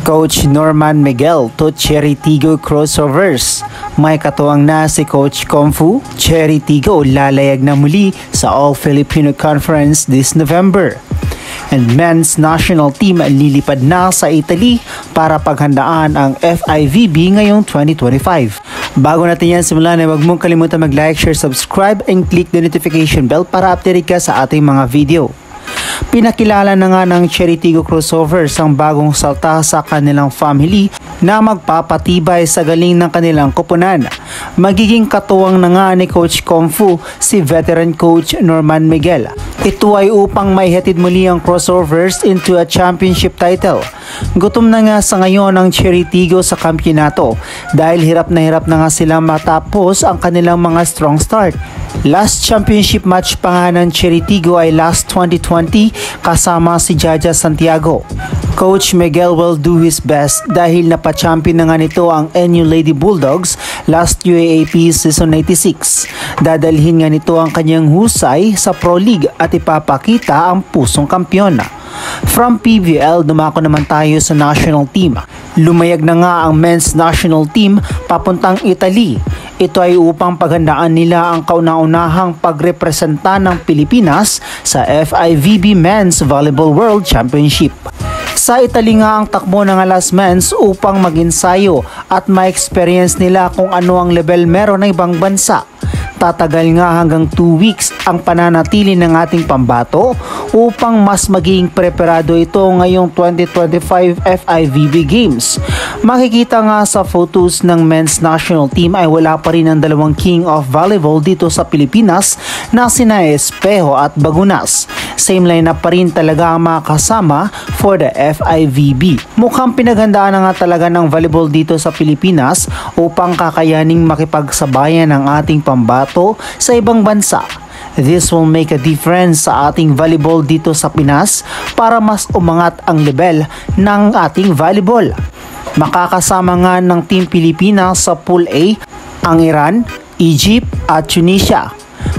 Coach Norman Miguel to Cherry Tigo crossovers. May katuwang na si Coach Kung Fu. Cherry Tigo lalayag na muli sa All-Filipino Conference this November. And men's national team lilipad na sa Italy para paghandaan ang FIVB ngayong 2025. Bago natin yan simulan, huwag mong kalimutan mag-like, share, subscribe, and click the notification bell para update ka sa ating mga video. Pinakilala na nga ng Cherry Tigo crossovers ang bagong salta sa kanilang family na magpapatibay sa galing ng kanilang koponan. Magiging katuwang na nga ni Coach Kung Fu si veteran coach Norman Miguel. Ito ay upang maihatid muli ang crossovers into a championship title. Gutom na nga sa ngayon ang Cherry Tigo sa kampyonato dahil hirap na nga sila matapos ang kanilang mga strong start. Last championship match pa nga ng Cherry Tigo ay last 2020 kasama si Jaja Santiago. Coach Miguel will do his best dahil napachampion na nga nito ang NU Lady Bulldogs last UAAP Season 96. Dadalhin nga nito ang kanyang husay sa Pro League at ipapakita ang pusong kampyon. From PBL, dumako naman tayo sa national team. Lumayag na nga ang men's national team papuntang Italy. Ito ay upang paghandaan nila ang kauna-unahang pagrepresenta ng Pilipinas sa FIVB Men's Volleyball World Championship. Sa Italy nga ang takbo ng Alas Men's upang mag-ensayo at ma-experience nila kung ano ang level meron ng ibang bansa. Tatagal nga hanggang 2 weeks ang pananatili ng ating pambato upang mas maging preparado ito ngayong 2025 FIVB Games. Makikita nga sa photos ng men's national team ay wala pa rin ang dalawang king of volleyball dito sa Pilipinas na sina Espejo at Bagunas. Same lineup pa rin talaga ang mga kasama for the FIVB. Mukhang pinaghandaan na nga talaga ng volleyball dito sa Pilipinas upang kakayaning makipagsabayan ng ating pambato sa ibang bansa. This will make a difference sa ating volleyball dito sa Pinas para mas umangat ang level ng ating volleyball. Makakasama nga ng Team Pilipinas sa Pool A ang Iran, Egypt at Tunisia.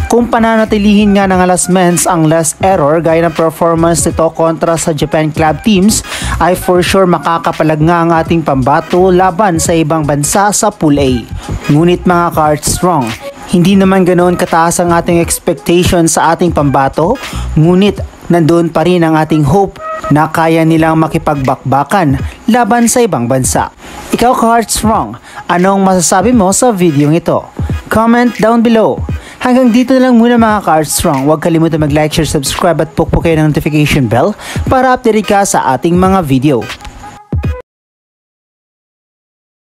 Kung pananatilihin nga ng Alas Men's ang less error gaya ng performance nito kontra sa Japan club teams ay for sure makakapalag nga ang ating pambato laban sa ibang bansa sa Pool A. Ngunit mga cards strong, hindi naman ganoon kataas ang ating expectation sa ating pambato, ngunit nandoon pa rin ang ating hope na kaya nilang makipagbakbakan laban sa ibang bansa. Ikaw ka-hearts wrong, anong masasabi mo sa video ito? Comment down below. Hanggang dito na lang muna mga ka-hearts wrong. Huwag kalimutan mag-like, share, subscribe at pukpok kayo ng notification bell para update ka sa ating mga video.